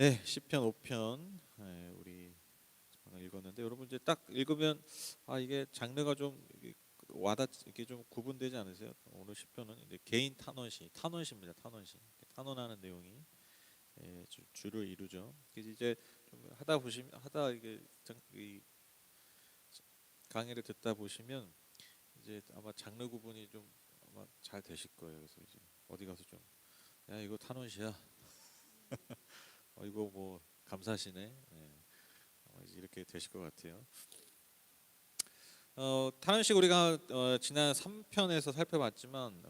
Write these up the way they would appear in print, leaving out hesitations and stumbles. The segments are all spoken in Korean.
네, 시편 5편 우리 방금 읽었는데 여러분 이제 딱 읽으면 이게 장르가 좀 이게 좀 구분되지 않으세요? 오늘 시편은 이제 개인 탄원시입니다. 탄원시 탄원하는 내용이 주를 이루죠. 그래서 이제 좀 하다 이게 이 강의를 듣다 보시면 이제 아마 장르 구분이 좀 아마 잘 되실 거예요. 그래서 이제 어디 가서 좀 야 이거 탄원시야. 이거 뭐 감사시네. 이렇게 되실 것 같아요. 탄원식 우리가 지난 3편에서 살펴봤지만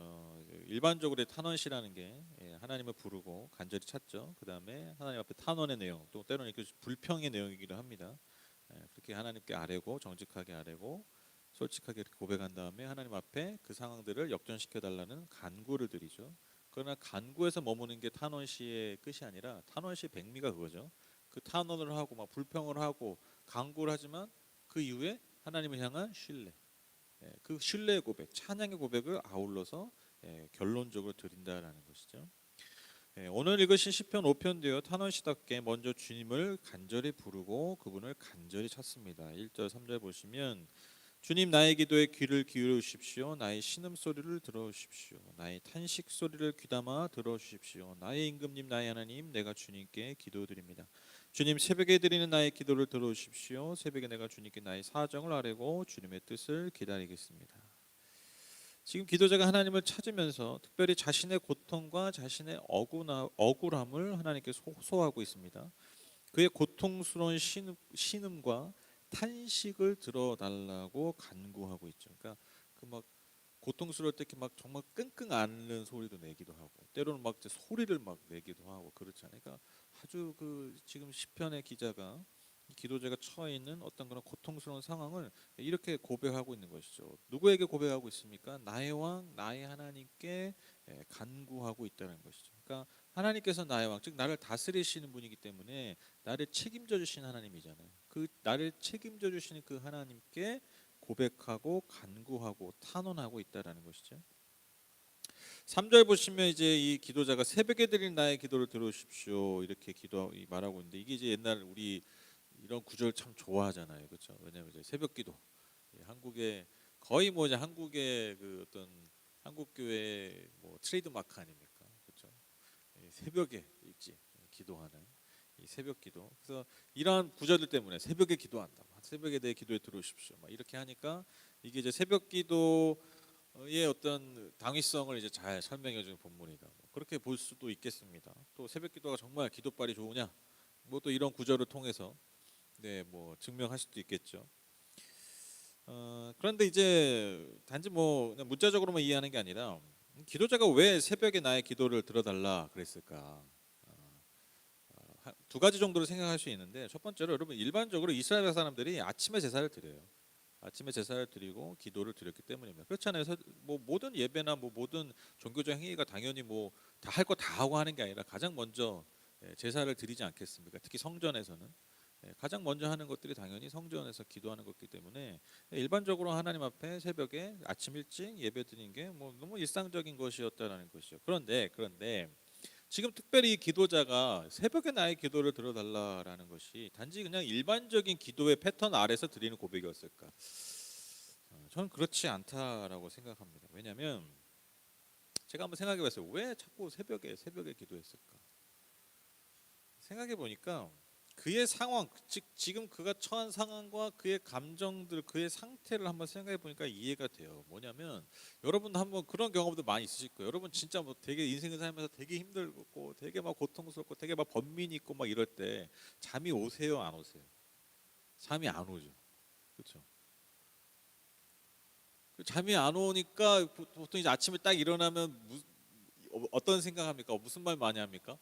일반적으로 탄원시라는 게 하나님을 부르고 간절히 찾죠. 그 다음에 하나님 앞에 탄원의 내용, 또 때로는 불평의 내용이기도 합니다. 그렇게 하나님께 아뢰고 정직하게 아뢰고 솔직하게 이렇게 고백한 다음에 하나님 앞에 그 상황들을 역전시켜 달라는 간구를 드리죠. 그러나 간구에서 머무는 게 탄원시의 끝이 아니라 탄원시의 백미가 그거죠. 그 탄원을 하고 막 불평을 하고 간구를 하지만 그 이후에 하나님을 향한 신뢰, 그 신뢰의 고백, 찬양의 고백을 아울러서 결론적으로 드린다라는 것이죠. 오늘 읽으신 시편 5편도요. 탄원시답게 먼저 주님을 간절히 부르고 그분을 간절히 찾습니다. 1절 3절 보시면 주님 나의 기도에 귀를 기울여 주십시오. 나의 신음소리를 들어주십시오. 나의 탄식소리를 귀담아 들어주십시오. 나의 임금님 나의 하나님 내가 주님께 기도드립니다. 주님 새벽에 드리는 나의 기도를 들어주십시오. 새벽에 내가 주님께 나의 사정을 아뢰고 주님의 뜻을 기다리겠습니다. 지금 기도자가 하나님을 찾으면서 특별히 자신의 고통과 자신의 억울함을 하나님께 호소하고 있습니다. 그의 고통스러운 신음과 탄식을 들어달라고 간구하고 있죠. 그러니까 그 막 고통스러울 때 이렇게 막 정말 끙끙 앓는 소리도 내기도 하고, 때로는 막 소리를 막 내기도 하고 그렇잖아요. 그러니까 아주 그 지금 시편의 기자가 기도자가 처해 있는 어떤 그런 고통스러운 상황을 이렇게 고백하고 있는 것이죠. 누구에게 고백하고 있습니까? 나의 왕, 나의 하나님께 간구하고 있다는 것이죠. 그러니까 하나님께서 나의 왕, 즉 나를 다스리시는 분이기 때문에 나를 책임져 주신 하나님이잖아요. 그 나를 책임져 주시는 그 하나님께 고백하고 간구하고 탄원하고 있다라는 것이죠. 3절 보시면 이제 이 기도자가 새벽에 드린 나의 기도를 들어주십시오 이렇게 말하고 있는데, 이게 이제 옛날 우리 이런 구절 참 좋아하잖아요, 그렇죠? 왜냐하면 이제 새벽기도 한국의 거의 뭐 이제 한국의 그 어떤 한국 교회 뭐 트레이드 마크 아닙니까, 그렇죠? 새벽에 일찍 기도하는 이 새벽기도. 그래서 이러한 구절들 때문에 새벽에 기도한다, 새벽에 내 기도에 들어오십시오, 막 이렇게 하니까 이게 이제 새벽기도의 어떤 당위성을 이제 잘 설명해주는 본문이다. 뭐 그렇게 볼 수도 있겠습니다. 또 새벽기도가 정말 기도빨이 좋으냐, 뭐 또 이런 구절을 통해서 뭐 증명할 수도 있겠죠. 그런데 이제 단지 뭐 그냥 문자적으로만 이해하는 게 아니라 기도자가 왜 새벽에 나의 기도를 들어달라 그랬을까? 두 가지 정도로 생각할 수 있는데, 첫 번째로 여러분 일반적으로 이스라엘 사람들이 아침에 제사를 드려요. 아침에 제사를 드리고 기도를 드렸기 때문입니다. 그렇잖아요. 뭐 모든 예배나 뭐 모든 종교적 행위가 당연히 뭐 다 할 거 다 하고 하는 게 아니라 가장 먼저 제사를 드리지 않겠습니까? 특히 성전에서는 가장 먼저 하는 것들이 당연히 성전에서 기도하는 것이기 때문에 일반적으로 하나님 앞에 새벽에 아침 일찍 예배 드리는 게 뭐 너무 일상적인 것이었다라는 것이죠. 그런데 지금 특별히 이 기도자가 새벽에 나의 기도를 들어달라라는 것이 단지 그냥 일반적인 기도의 패턴 아래서 드리는 고백이었을까? 저는 그렇지 않다라고 생각합니다. 왜냐하면 제가 한번 생각해봤어요. 왜 자꾸 새벽에 기도했을까? 생각해보니까 그의 상황, 즉 지금 그가 처한 상황과 그의 감정들, 그의 상태를 한번 생각해 보니까 이해가 돼요. 뭐냐면 여러분도 한번 그런 경험도 많이 있으실 거예요. 여러분 진짜 뭐 되게 인생을 살면서 되게 힘들고 되게 막 고통스럽고 되게 막 번민이 있고 막 이럴 때 잠이 오세요, 안 오세요? 잠이 안 오죠. 그렇죠? 잠이 안 오니까 보통 이제 아침에 딱 일어나면 어떤 생각합니까? 무슨 말 많이 합니까?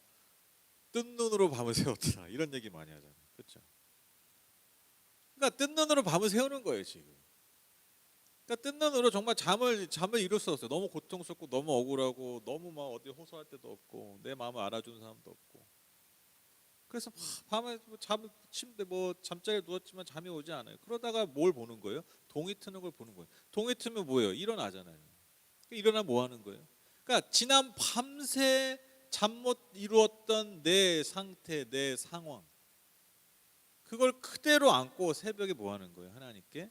뜬 눈으로 밤을 새웠다, 이런 얘기 많이 하잖아요. 그렇죠? 그러니까 뜬 눈으로 밤을 새우는 거예요 지금. 그러니까 뜬 눈으로 정말 잠을 이룰 수 없어요. 너무 고통스럽고 너무 억울하고 너무 막 어디 호소할 데도 없고 내 마음을 알아주는 사람도 없고. 그래서 밤에 침대 뭐 잠자리에 누웠지만 잠이 오지 않아요. 그러다가 뭘 보는 거예요? 동이 트는 걸 보는 거예요. 동이 트면 뭐예요? 일어나잖아요. 일어나 뭐 하는 거예요? 그러니까 지난 밤새 잠 못 이루었던 내 상태, 내 상황, 그걸 그대로 안고 새벽에 뭐 하는 거예요? 하나님께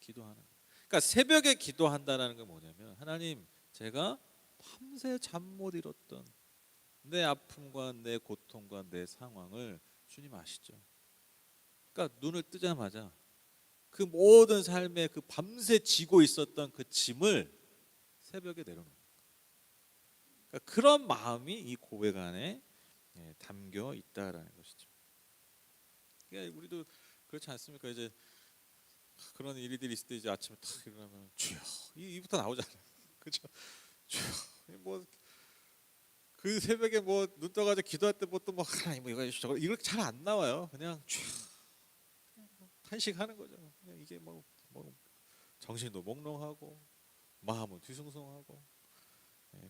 기도하는 거예요. 그러니까 새벽에 기도한다는 건 뭐냐면, 하나님, 제가 밤새 잠 못 이뤘던 내 아픔과 내 고통과 내 상황을 주님 아시죠? 그러니까 눈을 뜨자마자 그 모든 삶에 그 밤새 지고 있었던 그 짐을 새벽에 내려놓는 거예요. 그러니까 그런 마음이 이 고백 안에 담겨 있다라는 것이죠. 그러니까 우리도 그렇지 않습니까? 이제 그런 일들이 있을 때 이제 아침에 탁 일어나면 주여, 이부터 나오잖아요. 그렇죠? 주여, 뭐 그 새벽에 뭐 눈 떠가지고 기도할 때 뭐 또 뭐 하나님 뭐 이거 저거 이렇게 잘 안 나와요. 그냥 주여, 탄식하는 거죠. 그냥 이게 뭐 정신도 몽롱하고 마음은 뒤숭숭하고,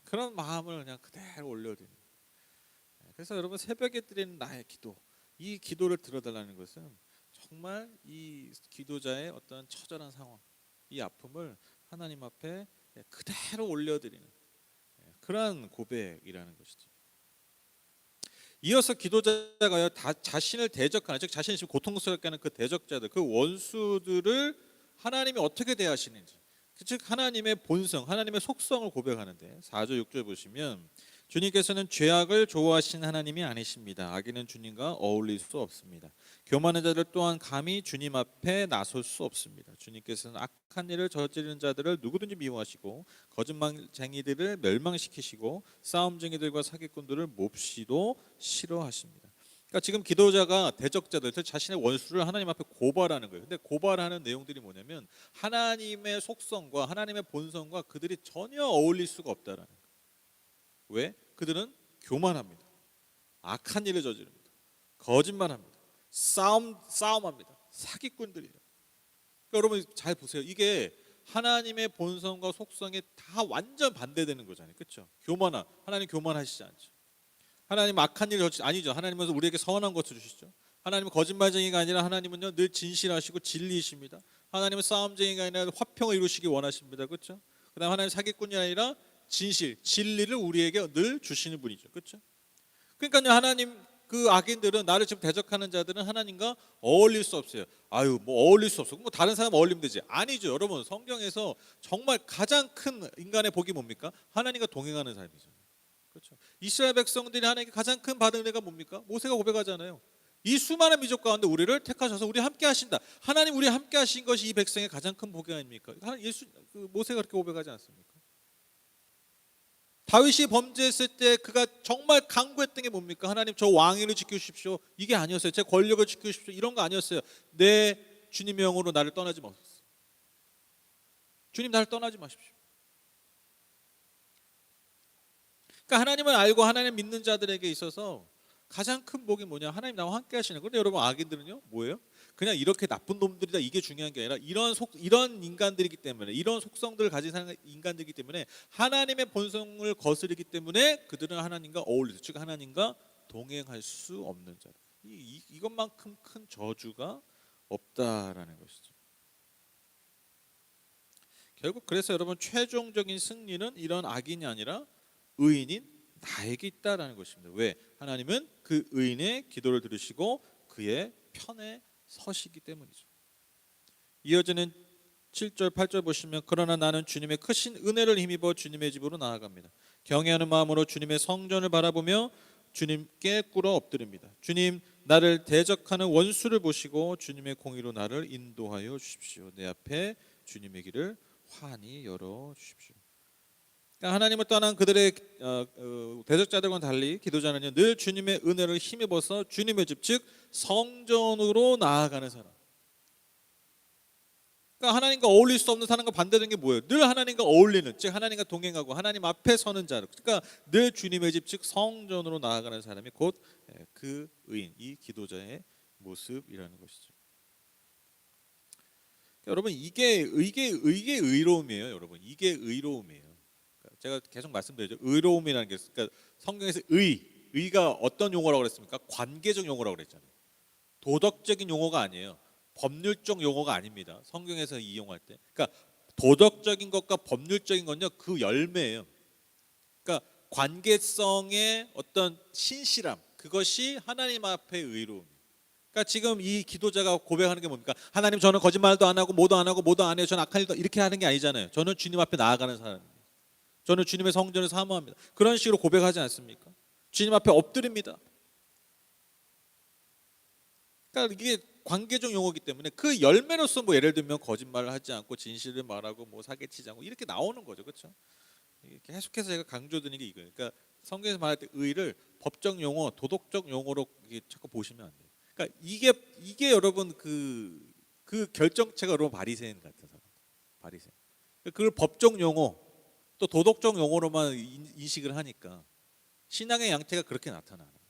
그런 마음을 그냥 그대로 올려드리는. 그래서 여러분, 새벽에 드리는 나의 기도, 이 기도를 들어달라는 것은 정말 이 기도자의 어떤 처절한 상황, 이 아픔을 하나님 앞에 그대로 올려드리는 그러한 고백이라는 것이죠. 이어서 기도자가요, 다 자신을 대적하는, 즉 자신이 지금 고통스럽게 하는 그 대적자들, 그 원수들을 하나님이 어떻게 대하시는지, 즉 하나님의 본성, 하나님의 속성을 고백하는데, 4절 6절 보시면 주님께서는 죄악을 좋아하시는 하나님이 아니십니다. 악인은 주님과 어울릴 수 없습니다. 교만한 자들 또한 감히 주님 앞에 나설 수 없습니다. 주님께서는 악한 일을 저지르는 자들을 누구든지 미워하시고 거짓말쟁이들을 멸망시키시고 싸움쟁이들과 사기꾼들을 몹시도 싫어하십니다. 그러니까 지금 기도자가 대적자들, 자신의 원수를 하나님 앞에 고발하는 거예요. 근데 고발하는 내용들이 뭐냐면, 하나님의 속성과 하나님의 본성과 그들이 전혀 어울릴 수가 없다라는 거예요. 왜? 그들은 교만합니다. 악한 일을 저지릅니다. 거짓말합니다. 싸움합니다. 사기꾼들이에요. 그러니까 여러분 잘 보세요. 이게 하나님의 본성과 속성에 다 완전 반대되는 거잖아요. 그렇죠? 하나님 교만하시지 않죠. 하나님 악한 일을 아니죠. 하나님은 우리에게 선한 것을 주시죠. 하나님은 거짓말쟁이가 아니라 하나님은요 늘 진실하시고 진리이십니다. 하나님은 싸움쟁이가 아니라 화평을 이루시기 원하십니다. 그렇죠? 그다음 하나님 사기꾼이 아니라 진리를 우리에게 늘 주시는 분이죠. 그렇죠? 그러니까요, 하나님 그 악인들은, 나를 지금 대적하는 자들은 하나님과 어울릴 수 없어요. 뭐 어울릴 수 없어. 뭐 다른 사람 어울리면 되지. 아니죠. 여러분, 성경에서 정말 가장 큰 인간의 복이 뭡니까? 하나님과 동행하는 삶이죠. 그렇죠? 이스라엘 백성들이 하나님께 가장 큰 받은 은혜가 뭡니까? 모세가 고백하잖아요. 이 수많은 민족 가운데 우리를 택하셔서 우리 함께 하신다. 하나님 우리 함께 하신 것이 이 백성의 가장 큰 복이 아닙니까? 모세가 그렇게 고백하지 않습니까? 다윗이 범죄했을 때 그가 정말 간구했던 게 뭡니까? 하나님, 저 왕위를 지켜주십시오. 이게 아니었어요. 제 권력을 지켜주십시오. 이런 거 아니었어요. 내 주님의 영으로 나를 떠나지 마십시오. 주님, 나를 떠나지 마십시오. 그러니까 하나님을 알고 하나님 믿는 자들에게 있어서 가장 큰 복이 뭐냐? 하나님 나와 함께 하시는. 그런데 여러분, 악인들은요 뭐예요? 그냥 이렇게 나쁜 놈들이다, 이게 중요한 게 아니라 이런 인간들이기 때문에, 이런 속성들을 가진 인간들이기 때문에, 하나님의 본성을 거스르기 때문에 그들은 하나님과 어울리죠. 즉 하나님과 동행할 수 없는 자들. 이것만큼 큰 저주가 없다라는 것이죠. 결국 그래서 여러분, 최종적인 승리는 이런 악인이 아니라 의인인 나에게 있다라는 것입니다. 왜? 하나님은 그 의인의 기도를 들으시고 그의 편에 서시기 때문이죠. 이어지는 7절 8절 보시면, 그러나 나는 주님의 크신 은혜를 힘입어 주님의 집으로 나아갑니다. 경외하는 마음으로 주님의 성전을 바라보며 주님께 꿇어 엎드립니다. 주님, 나를 대적하는 원수를 보시고 주님의 공의로 나를 인도하여 주십시오. 내 앞에 주님의 길을 환히 열어 주십시오. 하나님을 떠난 그들의 대적자들과는 달리 기도자는요, 늘 주님의 은혜를 힘입어서 주님의 집, 즉 성전으로 나아가는 사람. 그러니까 하나님과 어울릴 수 없는 사람과 반대되는 게 뭐예요? 늘 하나님과 어울리는, 즉 하나님과 동행하고 하나님 앞에 서는 자. 그러니까 늘 주님의 집, 즉 성전으로 나아가는 사람이 곧 그 의인, 이 기도자의 모습이라는 것이죠. 그러니까 여러분, 이게 의로움이에요. 여러분, 이게 의로움이에요. 제가 계속 말씀드리죠. 의로움이라는 게, 그러니까 성경에서 의가 어떤 용어라고 그랬습니까? 관계적 용어라고 그랬잖아요. 도덕적인 용어가 아니에요. 법률적 용어가 아닙니다. 성경에서 이용할 때. 그러니까 도덕적인 것과 법률적인 건요, 그 열매예요. 그러니까 관계성의 어떤 신실함, 그것이 하나님 앞의 의로움. 그러니까 지금 이 기도자가 고백하는 게 뭡니까? 하나님, 저는 거짓말도 안 하고 뭐도 안 하고 뭐도 안 해요. 저는 악한 일도, 이렇게 하는 게 아니잖아요. 저는 주님 앞에 나아가는 사람입니다. 저는 주님의 성전을 사모합니다. 그런 식으로 고백하지 않습니까? 주님 앞에 엎드립니다. 그러니까 이게 관계적 용어이기 때문에 그 열매로서 뭐 예를 들면 거짓말을 하지 않고 진실을 말하고 뭐 사기치지 않고 이렇게 나오는 거죠, 그렇죠? 계속해서 제가 강조드리는 게 이거예요. 그러니까 성경에서 말할 때 의를 법적 용어, 도덕적 용어로 자꾸 보시면 안 돼요. 그러니까 이게 여러분 그 결정체가 여러분 바리새인 같은 사람, 바리새인. 그걸 법적 용어 또 도덕적 용어로만 인식을 하니까 신앙의 양태가 그렇게 나타나는 거예요.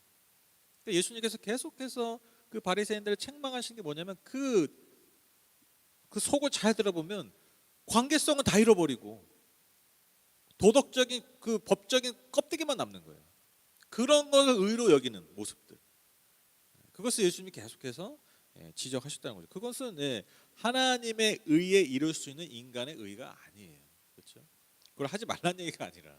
그러니까 예수님께서 계속해서 그 바리새인들을 책망하신 게 뭐냐면 그 속을 잘 들어보면 관계성은 다 잃어버리고 도덕적인 그 법적인 껍데기만 남는 거예요. 그런 것을 의로 여기는 모습들. 그것을 예수님이 계속해서 지적하셨다는 거죠. 그것은 하나님의 의에 이룰 수 있는 인간의 의가 아니에요. 그렇죠? 그걸 하지 말라는 얘기가 아니라.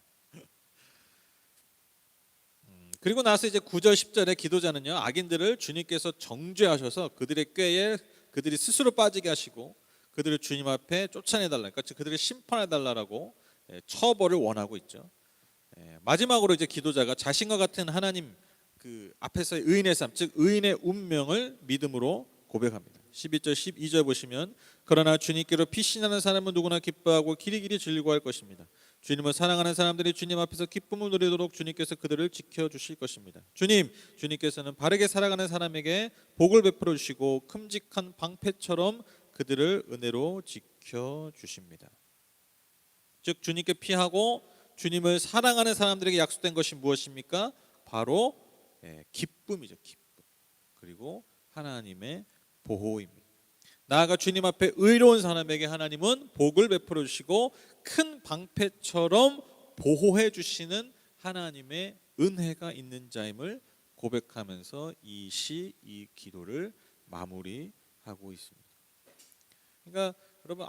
그리고 나서 이제 9절 10절에 기도자는요, 악인들을 주님께서 정죄하셔서 그들의 꾀에 그들이 스스로 빠지게 하시고 그들을 주님 앞에 쫓아내달라, 그러니까 그들을 심판해달라고 처벌을 원하고 있죠. 마지막으로 이제 기도자가 자신과 같은 하나님 그 앞에서의 의인의 삶, 즉 의인의 운명을 믿음으로 고백합니다. 12절 12절 보시면, 그러나 주님께로 피신하는 사람은 누구나 기뻐하고 길이길이 즐거워할 것입니다. 주님을 사랑하는 사람들이 주님 앞에서 기쁨을 누리도록 주님께서 그들을 지켜주실 것입니다. 주님께서는 바르게 살아가는 사람에게 복을 베풀어 주시고 큼직한 방패처럼 그들을 은혜로 지켜주십니다. 즉 주님께 피하고 주님을 사랑하는 사람들에게 약속된 것이 무엇입니까? 바로 기쁨이죠. 기쁨. 그리고 하나님의 보호입니다. 나아가 주님 앞에 의로운 사람에게 하나님은 복을 베풀어 주시고 큰 방패처럼 보호해 주시는 하나님의 은혜가 있는 자임을 고백하면서 이 기도를 마무리하고 있습니다. 그러니까 여러분,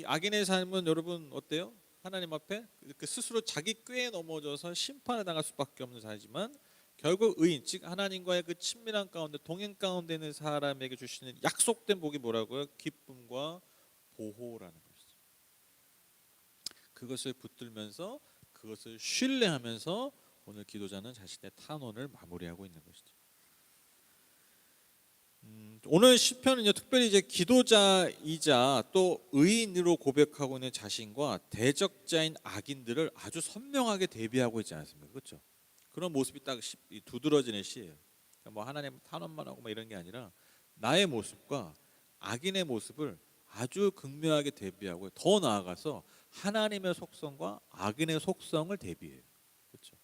악인의 삶은 여러분 어때요? 하나님 앞에 스스로 자기 꾀에 넘어져서 심판을 당할 수밖에 없는 사이지만, 결국 의인, 즉 하나님과의 그 친밀한 가운데 동행 가운데 있는 사람에게 주시는 약속된 복이 뭐라고요? 기쁨과 보호라는 것이죠. 그것을 붙들면서 그것을 신뢰하면서 오늘 기도자는 자신의 탄원을 마무리하고 있는 것이죠. 오늘 시편은요, 특별히 이제 기도자이자 또 의인으로 고백하고 있는 자신과 대적자인 악인들을 아주 선명하게 대비하고 있지 않습니까? 그렇죠? 그런 모습이 딱 두드러지는 시예요. 그러니까 뭐 하나님 탄원만 하고 뭐 이런 게 아니라 나의 모습과 악인의 모습을 아주 극명하게 대비하고, 더 나아가서 하나님의 속성과 악인의 속성을 대비해요. 그렇죠?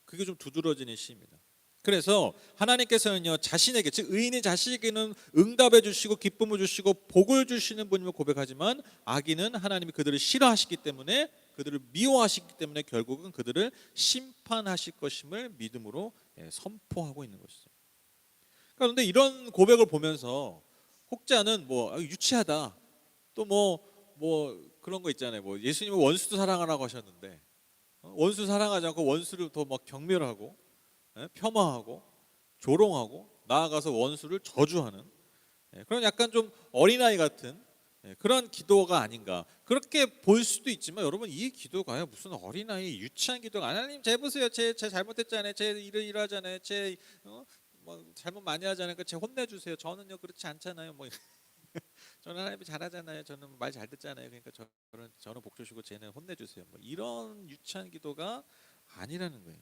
그게 좀 두드러지는 시입니다. 그래서 하나님께서는요, 자신에게, 즉 의인인 자신에게는 응답해 주시고 기쁨을 주시고 복을 주시는 분임을 고백하지만, 악인은 하나님이 그들을 싫어하시기 때문에, 그들을 미워하시기 때문에 결국은 그들을 심판하실 것임을 믿음으로 선포하고 있는 것이죠. 그런데 이런 고백을 보면서 혹자는 뭐 유치하다, 또 뭐 그런 거 있잖아요. 뭐 예수님은 원수도 사랑하라고 하셨는데 원수 사랑하지 않고 원수를 더 막 경멸하고 폄하하고 조롱하고 나아가서 원수를 저주하는 그런 약간 좀 어린아이 같은 그런 기도가 아닌가, 그렇게 볼 수도 있지만, 여러분 이 기도가요 무슨 어린아이 유치한 기도가, 하나님 제 보세요, 제 잘못했잖아요, 제 일을 일하잖아요, 제 뭐 잘못 많이 하잖아요, 제 혼내주세요, 저는요 그렇지 않잖아요, 뭐 저는 하나님이 잘하잖아요, 저는 말 잘 듣잖아요, 그러니까 저는 복 주시고 쟤는 혼내주세요, 뭐 이런 유치한 기도가 아니라는 거예요.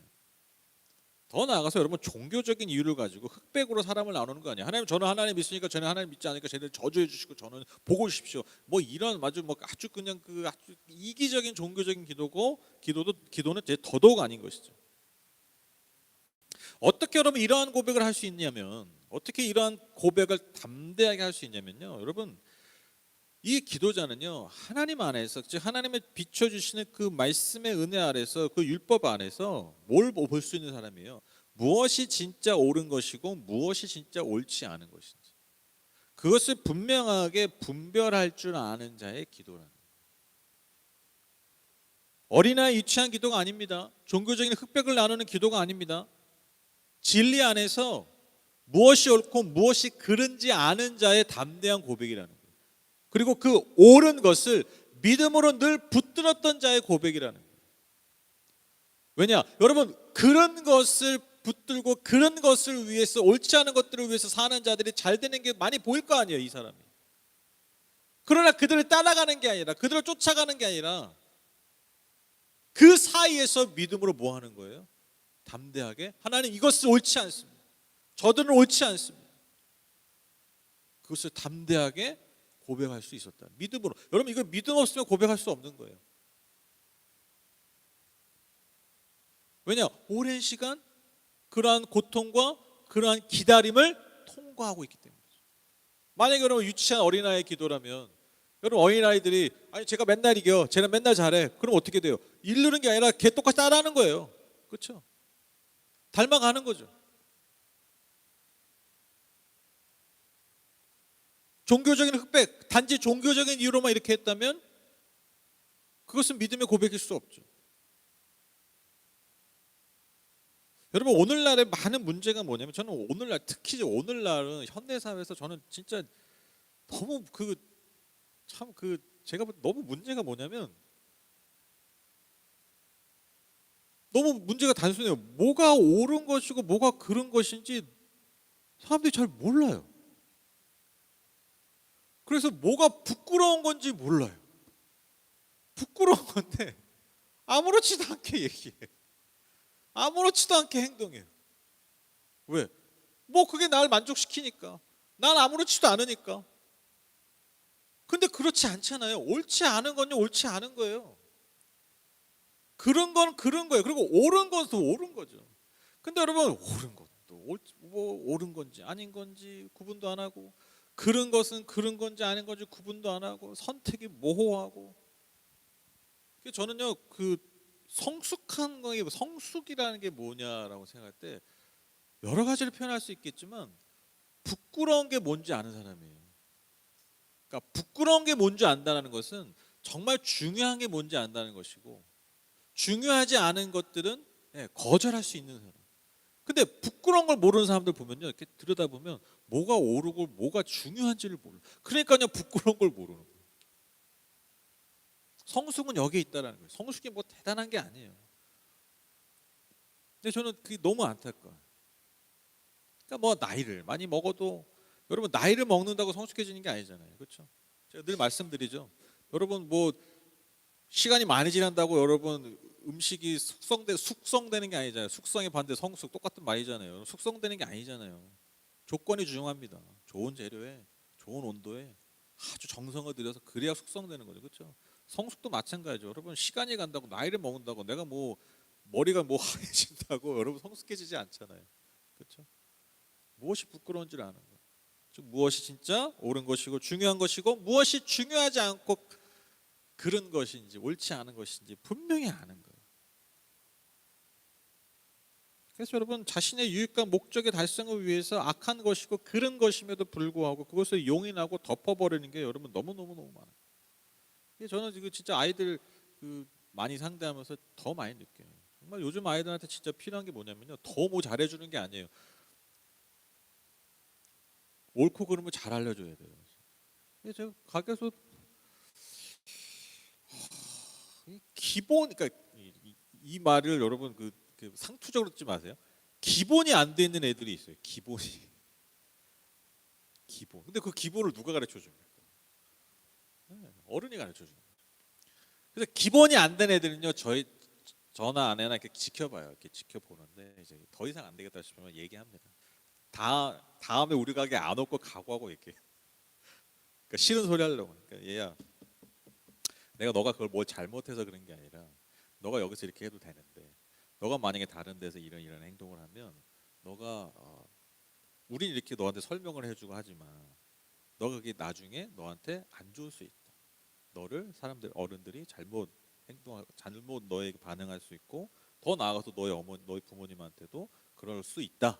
더 나아가서 여러분, 종교적인 이유를 가지고 흑백으로 사람을 나누는 거 아니에요. 하나님, 저는 하나님 믿으니까 쟤는 하나님 믿지 않으니까 쟤를 저주해 주시고 저는 복을 주십시오, 뭐 이런 아주 그냥 아주 이기적인 종교적인 기도는 이제 더더욱 아닌 것이죠. 어떻게 여러분 이러한 고백을 할 수 있냐면, 어떻게 이러한 고백을 담대하게 할 수 있냐면요, 여러분 이 기도자는요 하나님 안에서, 즉 하나님의 비춰주시는 그 말씀의 은혜 아래서, 그 율법 안에서 뭘 볼 수 있는 사람이에요. 무엇이 진짜 옳은 것이고 무엇이 진짜 옳지 않은 것인지, 그것을 분명하게 분별할 줄 아는 자의 기도라는 거예요. 어린아이 유치한 기도가 아닙니다. 종교적인 흑백을 나누는 기도가 아닙니다. 진리 안에서 무엇이 옳고 무엇이 그른지 아는 자의 담대한 고백이라는 거예요. 그리고 그 옳은 것을 믿음으로 늘 붙들었던 자의 고백이라는 거예요. 왜냐? 여러분, 그런 것을 붙들고 그런 것을 위해서, 옳지 않은 것들을 위해서 사는 자들이 잘 되는 게 많이 보일 거 아니에요, 이 사람이. 그러나 그들을 따라가는 게 아니라, 그들을 쫓아가는 게 아니라 그 사이에서 믿음으로 뭐 하는 거예요? 담대하게 하나님, 이것은 옳지 않습니다. 저들은 옳지 않습니다. 그것을 담대하게 고백할 수 있었다. 믿음으로. 여러분, 이거 믿음 없으면 고백할 수 없는 거예요. 왜냐? 오랜 시간 그러한 고통과 그러한 기다림을 통과하고 있기 때문이죠. 만약에 여러분 유치한 어린아이의 기도라면, 여러분 어린아이들이 아니 제가 맨날 이겨, 쟤는 맨날 잘해, 그럼 어떻게 돼요? 이르는 게 아니라 걔 똑같이 따라하는 거예요. 그렇죠? 닮아가는 거죠. 종교적인 흑백, 단지 종교적인 이유로만 이렇게 했다면 그것은 믿음의 고백일 수 없죠. 여러분, 오늘날의 많은 문제가 뭐냐면, 저는 오늘날, 특히 오늘날은 현대사회에서 저는 진짜 너무 제가 볼 때 너무 문제가 뭐냐면, 너무 문제가 단순해요. 뭐가 옳은 것이고 뭐가 그른 것인지 사람들이 잘 몰라요. 그래서 뭐가 부끄러운 건지 몰라요. 부끄러운 건데 아무렇지도 않게 얘기해. 아무렇지도 않게 행동해요. 왜? 뭐 그게 나를 만족시키니까. 난 아무렇지도 않으니까. 근데 그렇지 않잖아요. 옳지 않은 건요, 옳지 않은 거예요. 그런 건 그런 거예요. 그리고 옳은 것도 옳은 거죠. 근데 여러분, 옳은 것도 뭐 옳은 건지 아닌 건지 구분도 안 하고, 그런 것은 그런 건지 아닌 건지 구분도 안 하고, 선택이 모호하고. 저는요, 그 성숙한 거에, 성숙이라는 게 뭐냐라고 생각할 때 여러 가지를 표현할 수 있겠지만, 부끄러운 게 뭔지 아는 사람이에요. 그러니까 부끄러운 게 뭔지 안다는 것은 정말 중요한 게 뭔지 안다는 것이고, 중요하지 않은 것들은 거절할 수 있는 사람. 근데 부끄러운 걸 모르는 사람들 보면요, 이렇게 들여다보면 뭐가 옳고 뭐가 중요한지를 몰라. 그러니까요, 부끄러운 걸 모르는 거예요. 성숙은 여기에 있다는 거예요. 성숙이 뭐 대단한 게 아니에요. 근데 저는 그게 너무 안타까워요. 그러니까 뭐 나이를 많이 먹어도, 여러분 나이를 먹는다고 성숙해지는 게 아니잖아요. 그렇죠? 제가 늘 말씀드리죠. 여러분 뭐 시간이 많이 지난다고 여러분 음식이 숙성되는 게 아니잖아요. 숙성의 반대 성숙, 똑같은 말이잖아요. 숙성되는 게 아니잖아요. 조건이 중요합니다. 좋은 재료에, 좋은 온도에 아주 정성을 들여서 그래야 숙성되는 거죠. 그렇죠? 성숙도 마찬가지죠. 여러분 시간이 간다고, 나이를 먹는다고 내가 뭐 머리가 뭐 하얘진다고 여러분 성숙해지지 않잖아요. 그렇죠? 무엇이 부끄러운지를 아는 거예요. 즉 무엇이 진짜 옳은 것이고 중요한 것이고, 무엇이 중요하지 않고 그런 것인지 옳지 않은 것인지 분명히 아는 거예요. 그래서 여러분, 자신의 유익과 목적의 달성을 위해서 악한 것이고 그런 것임에도 불구하고 그것을 용인하고 덮어버리는 게 여러분 너무너무 많아요. 저는 지금 진짜 아이들 많이 상대하면서 더 많이 느껴요. 정말 요즘 아이들한테 진짜 필요한 게 뭐냐면요, 더 뭐 잘해주는 게 아니에요. 옳고 그름을 잘 알려줘야 돼요. 제가 가게에서 기본, 그러니까 이 말을 여러분 그 상투적으로 듣지 마세요. 기본이 안 돼 있는 애들이 있어요. 기본이. 기본. 근데 그 기본을 누가 가르쳐 줍니까? 어른이 가르쳐 주는 거죠. 그래서 기본이 안 된 애들은요, 저나 아내나 이렇게 지켜봐요. 이렇게 지켜보는데 이제 더 이상 안 되겠다 싶으면 얘기합니다. 다음에 우리 가게 안 올 거 각오하고 얘기해. 그러니까 싫은 소리 하려고. 그러니까 얘야, 내가 너가 그걸 뭘 잘못해서 그런 게 아니라 너가 여기서 이렇게 해도 되는데, 너가 만약에 다른 데서 이런 행동을 하면 너가 우린 이렇게 너한테 설명을 해주고 하지만 너가 그게 나중에 너한테 안 좋을 수 있다. 너를 사람들, 어른들이 잘못 행동하고 잘못 너에게 반응할 수 있고, 더 나아가서 너희 부모님한테도 그럴 수 있다.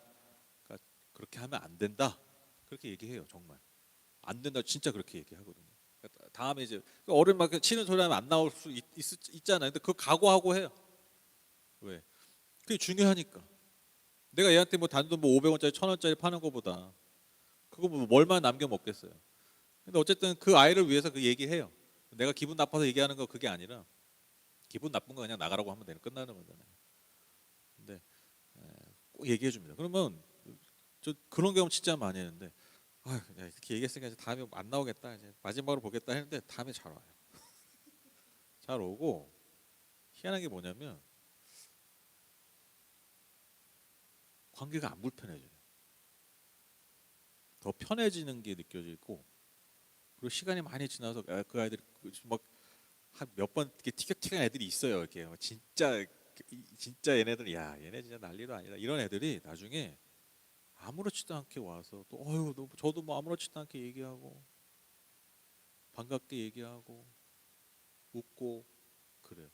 그러니까 그렇게 하면 안 된다. 그렇게 얘기해요. 정말 안 된다. 진짜 그렇게 얘기하거든요. 다음에 이제 어른 막 치는 소리 하면 안 나올 수 있잖아요. 근데 그거 각오하고 해요. 왜? 그게 중요하니까. 내가 얘한테 뭐 단돈 뭐 500원짜리 1000원짜리 파는 거보다 그거 뭐 얼마나 남겨 먹겠어요. 근데 어쨌든 그 아이를 위해서 그 얘기해요. 내가 기분 나빠서 얘기하는 거 그게 아니라 기분 나쁜 거 그냥 나가라고 하면 되는 끝나는 거잖아요. 근데 꼭 얘기해 줍니다. 그러면 저 그런 경험 진짜 많이 했는데 아, 이렇게 얘기했으니까 이제 다음에 안 나오겠다. 이제 마지막으로 보겠다 했는데 다음에 잘 와요. 잘 오고 희한한 게 뭐냐면 관계가 안 불편해져요. 더 편해지는 게 느껴지고 그리고 시간이 많이 지나서 그 아이들이 막 한 몇 번 이렇게 티격태격한 애들이 있어요. 이렇게 진짜 얘네들 야 얘네 진짜 난리도 아니다 이런 애들이 나중에 아무렇지도 않게 와서 또 어휴 저도 뭐 아무렇지도 않게 얘기하고 반갑게 얘기하고 웃고 그래요.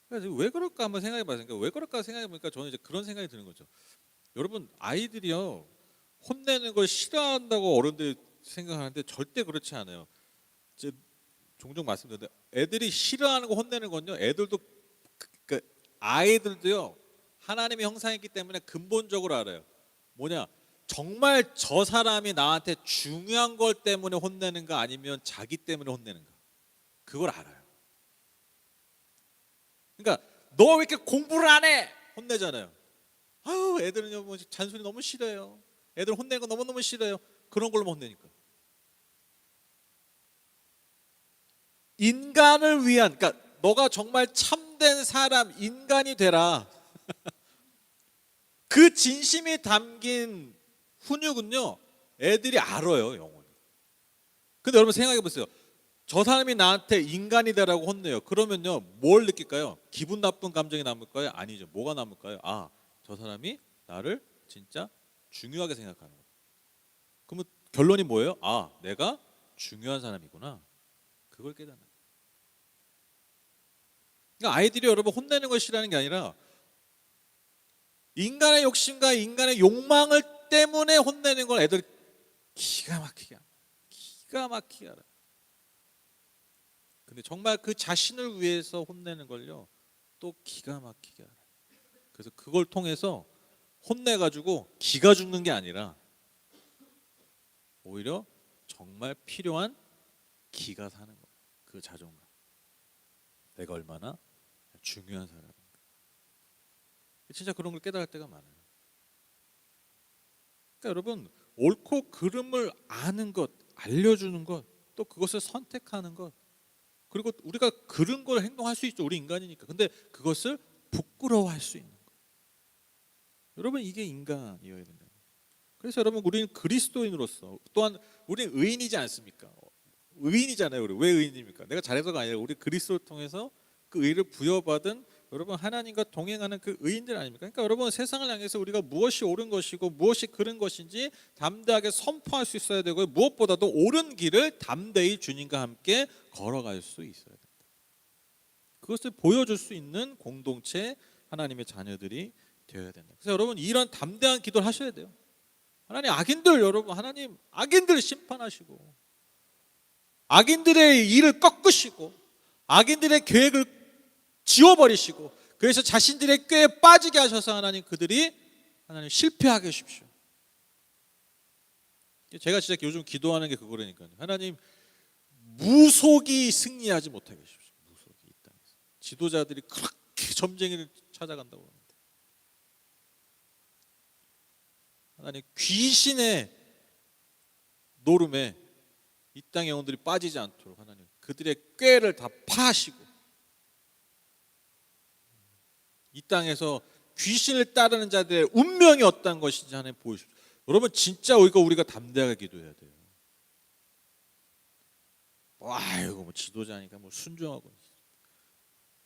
그래서 왜 그럴까 한번 생각해봐요. 그러니까 왜 그럴까 생각해보니까 저는 이제 그런 생각이 드는 거죠. 여러분 아이들이요 혼내는 걸 싫어한다고 어른들이 생각하는데 절대 그렇지 않아요. 이제 종종 말씀드렸는데 애들이 싫어하는 거 혼내는 건요 애들도 아이들도요 하나님의 형상이기 때문에 근본적으로 알아요. 뭐냐 정말 저 사람이 나한테 중요한 걸 때문에 혼내는가 아니면 자기 때문에 혼내는가 그걸 알아요. 그러니까 너 왜 이렇게 공부를 안 해? 혼내잖아요. 아유 애들은요 뭐 잔소리 너무 싫어요. 애들 혼내는 거 너무너무 싫어요. 그런 걸로 혼내니까. 인간을 위한 그러니까 너가 정말 참된 사람 인간이 되라. 그 진심이 담긴 훈육은요 애들이 알아요 영원히. 근데 여러분 생각해 보세요. 저 사람이 나한테 인간이 되라고 혼내요. 그러면요 뭘 느낄까요? 기분 나쁜 감정이 남을까요? 아니죠. 뭐가 남을까요? 아, 저 사람이 나를 진짜 중요하게 생각하는 거예요. 그러면 결론이 뭐예요? 아, 내가 중요한 사람이구나. 그걸 깨닫는 거예요. 그러니까 아이들이 여러분 혼내는 걸 싫어하는 게 아니라 인간의 욕심과 인간의 욕망을 때문에 혼내는 걸 애들 기가 막히게 알아요. 근데 정말 그 자신을 위해서 혼내는 걸요 또 기가 막히게 알아요. 그래서 그걸 통해서 혼내가지고 기가 죽는 게 아니라 오히려 정말 필요한 기가 사는 거예요. 그 자존감. 내가 얼마나 중요한 사람인가. 진짜 그런 걸 깨달을 때가 많아요. 그러니까 여러분 옳고 그름을 아는 것, 알려주는 것, 또 그것을 선택하는 것, 그리고 우리가 그런 걸 행동할 수 있죠. 우리 인간이니까. 근데 그것을 부끄러워할 수 있는 것. 여러분 이게 인간이어야 된다. 그래서 여러분 우리는 그리스도인으로서 또한 우리는 의인이지 않습니까? 의인이잖아요. 우리 왜 의인입니까? 내가 잘해서가 아니라 우리 그리스도를 통해서 그 의를 부여받은 여러분 하나님과 동행하는 그 의인들 아닙니까? 그러니까 여러분 세상을 향해서 우리가 무엇이 옳은 것이고 무엇이 그른 것인지 담대하게 선포할 수 있어야 되고 무엇보다도 옳은 길을 담대히 주님과 함께 걸어갈 수 있어야 된다. 그것을 보여줄 수 있는 공동체 하나님의 자녀들이 되어야 된다. 그래서 여러분 이런 담대한 기도를 하셔야 돼요. 하나님 악인들 여러분 하나님 악인들 심판하시고 악인들의 일을 꺾으시고 악인들의 계획을 지워버리시고 그래서 자신들의 꾀에 빠지게 하셔서 하나님 그들이 하나님 실패하게 하십시오. 제가 진짜 요즘 기도하는 게 그거라니까요. 하나님 무속이 승리하지 못하게 하십시오. 무속이 이 땅에서 지도자들이 그렇게 점쟁이를 찾아간다고 합니다. 하나님 귀신의 노름에 이 땅의 영혼들이 빠지지 않도록 하나님 그들의 꾀를 다 파하시고 이 땅에서 귀신을 따르는 자들의 운명이 어떤 것인지 하나님 보여주십시오. 여러분 진짜 우리가 담대하게 기도해야 돼요. 아이고 뭐 지도자니까 뭐 순종하고.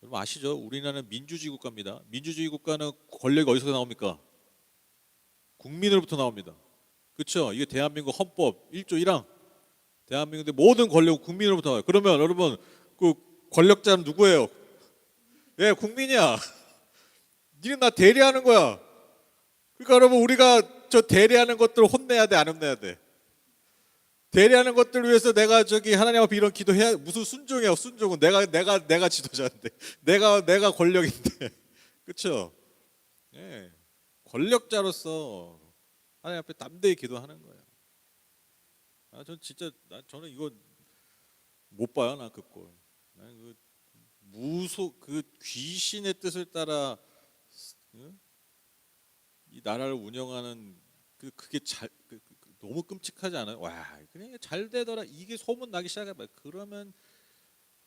여러분 아시죠? 우리나라는 민주주의 국가입니다. 민주주의 국가는 권력이 어디서 나옵니까? 국민으로부터 나옵니다. 그렇죠? 이게 대한민국 헌법 1조 1항. 대한민국의 모든 권력은 국민으로부터 나와요. 그러면 여러분 그 권력자는 누구예요? 예, 국민이야. 니는 나 대리하는 거야. 그러니까 여러분 우리가 저 대리하는 것들을 혼내야 돼, 안 혼내야 돼? 대리하는 것들 위해서 내가 저기 하나님 앞에 이런 기도해야 무슨 순종이야? 순종은 내가 지도자인데, 내가 권력인데, 그렇죠? 예, 권력자로서 하나님 앞에 담대히 기도하는 거예요. 전 진짜 저는 이거 못 봐요, 나 그 꼴. 그 그 귀신의 뜻을 따라 응? 이 나라를 운영하는 그게 너무 끔찍하지 않아요? 와, 그냥 잘 되더라. 이게 소문 나기 시작해봐. 그러면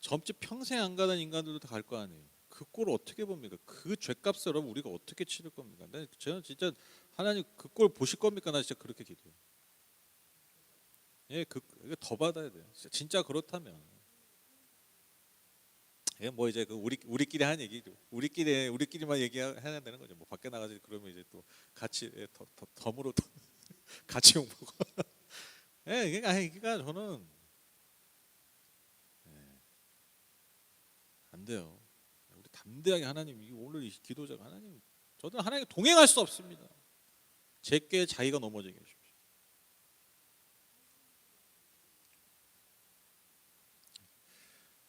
점집 평생 안 가던 인간들도 다 갈 거 아니에요. 그 꼴을 어떻게 봅니까? 그 죄값을 여러분 우리가 어떻게 치를 겁니까? 저는 진짜 하나님 그 꼴 보실 겁니까? 나 진짜 그렇게 기도해요. 예, 이거 더 받아야 돼요. 진짜 그렇다면. 예, 뭐 이제 우리끼리 한 얘기죠. 우리끼리만 얘기해야 되는 거죠. 뭐 밖에 나가서 그러면 이제 또 같이 덤으로 또 같이 욕먹고. 예, 그러니까 저는 안 돼요. 우리 담대하게 하나님 오늘 이 기도자가 하나님 저는 하나님 동행할 수 없습니다. 제게 자기가 넘어지게 해주십시오.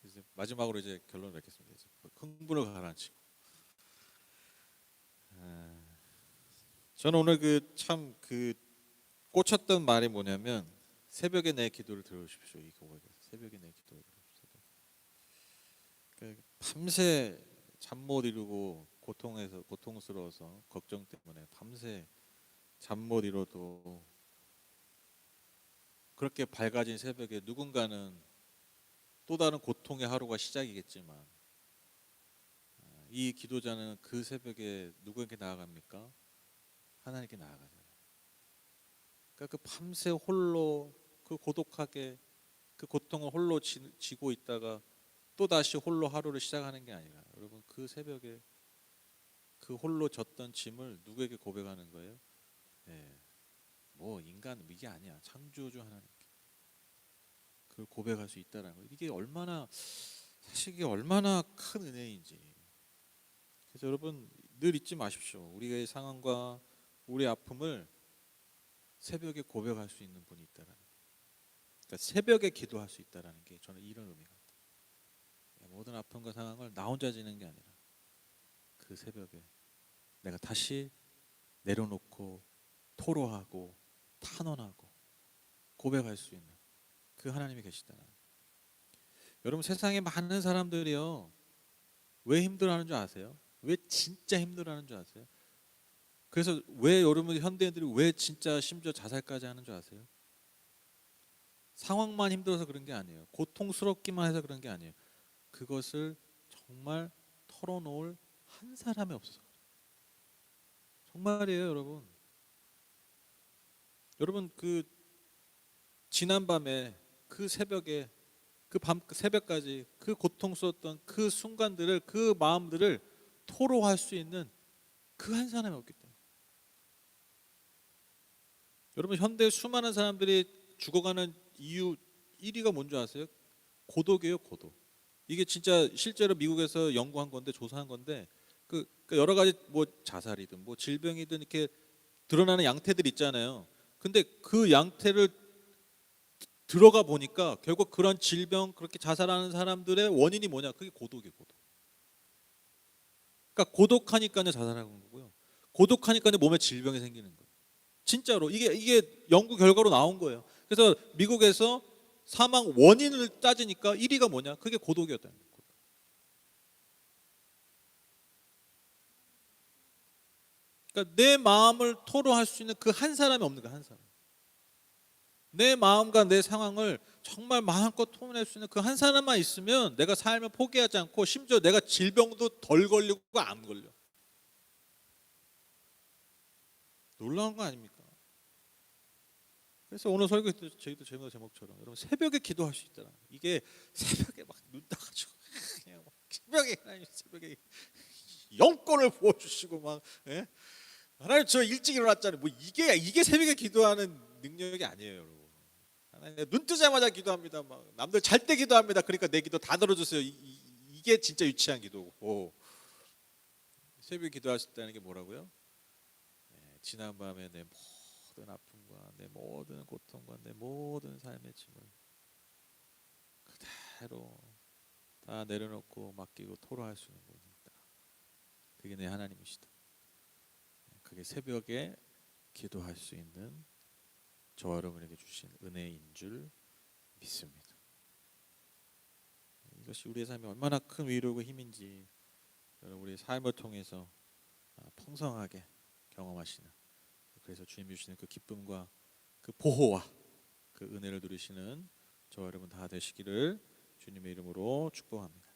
이제 마지막으로 이제 결론을 맺겠습니다. 이제 흥분을 가라앉히고. 저는 오늘 참 꽂혔던 말이 뭐냐면 새벽에 내 기도를 들어주십시오. 이 고백에서 새벽에 내 기도를 들어주십시오. 밤새 잠 못 이루고 고통스러워서 걱정 때문에 밤새 잠 못 이뤄도 그렇게 밝아진 새벽에 누군가는 또 다른 고통의 하루가 시작이겠지만 이 기도자는 그 새벽에 누구에게 나아갑니까? 하나님께 나아가잖아요. 그러니까 그 밤새 홀로 고독하게 그 고통을 홀로 지고 있다가 또 다시 홀로 하루를 시작하는 게 아니라 여러분 그 새벽에 그 홀로 졌던 짐을 누구에게 고백하는 거예요? 네. 뭐 인간 이게 아니야. 창조주 하나님께 그걸 고백할 수 있다는 거. 사실 이게 얼마나 큰 은혜인지. 그래서 여러분 늘 잊지 마십시오. 우리의 상황과 우리 아픔을 새벽에 고백할 수 있는 분이 있다라는 거. 그러니까 새벽에 기도할 수 있다라는 게 저는 이런 의미가 있다. 모든 아픔과 상황을 나 혼자 지는 게 아니라 그 새벽에 내가 다시 내려놓고 토로하고 탄원하고 고백할 수 있는 그 하나님이 계시다는 거. 여러분 세상에 많은 사람들이요 왜 힘들어하는 줄 아세요? 왜 진짜 힘들어하는 줄 아세요? 그래서 왜 여러분 현대인들이 왜 진짜 심지어 자살까지 하는 줄 아세요? 상황만 힘들어서 그런 게 아니에요. 고통스럽기만 해서 그런 게 아니에요. 그것을 정말 털어놓을 한 사람이 없어서 그래요. 정말이에요, 여러분. 여러분 지난 밤에 그 새벽에 그 새벽까지 그 고통스러웠던 그 순간들을 그 마음들을 토로할 수 있는 그 한 사람이 없기 때문에. 여러분 현대 수많은 사람들이 죽어가는 이유 1위가 뭔지 아세요? 고독이에요, 고독. 이게 진짜 실제로 미국에서 연구한 건데 조사한 건데 여러 가지 뭐 자살이든 뭐 질병이든 이렇게 드러나는 양태들 있잖아요. 근데 그 양태를 들어가 보니까 결국 그런 질병 그렇게 자살하는 사람들의 원인이 뭐냐? 그게 고독이에요, 고독. 그러니까 고독하니까요 자살하는 거고요. 고독하니까요 몸에 질병이 생기는 거예요. 진짜로 이게 연구 결과로 나온 거예요. 그래서 미국에서 사망 원인을 따지니까 1위가 뭐냐? 그게 고독이었다는 거예요. 그러니까 내 마음을 토로할 수 있는 그 한 사람이 없는 거야, 한 사람. 내 마음과 내 상황을 정말 마음껏 토해낼 수 있는 그 한 사람만 있으면 내가 삶을 포기하지 않고 심지어 내가 질병도 덜 걸리고 안 걸려. 놀라운 거 아닙니까? 그래서 오늘 설교 때 저희도 제목처럼 여러분 새벽에 기도할 수 있다는 이게 새벽에 막 눈 떠가지고 그냥 막 새벽에 하나님 새벽에 영권을 부어주시고 막 예? 하나님 저 일찍 일어났잖아요. 뭐 이게 새벽에 기도하는 능력이 아니에요, 여러분. 하나님 눈 뜨자마자 기도합니다. 막 남들 잘 때 기도합니다. 그러니까 내 기도 다 들어주세요. 이게 진짜 유치한 기도고 새벽에 기도할 수 있다는 게 뭐라고요? 네, 지난 밤에 내 모든 아픔과 내 모든 고통과 내 모든 삶의 짐을 그대로 다 내려놓고 맡기고 토로할 수 있는 분이 있다. 그게 내 하나님이시다. 그게 새벽에 기도할 수 있는 저와 여러분에게 주신 은혜인 줄 믿습니다. 이것이 우리의 삶에 얼마나 큰 위로고 힘인지 여러분 우리의 삶을 통해서 풍성하게 경험하시는, 그래서 주님 주시는 그 기쁨과 그 보호와 그 은혜를 누리시는 저와 여러분 다 되시기를 주님의 이름으로 축복합니다.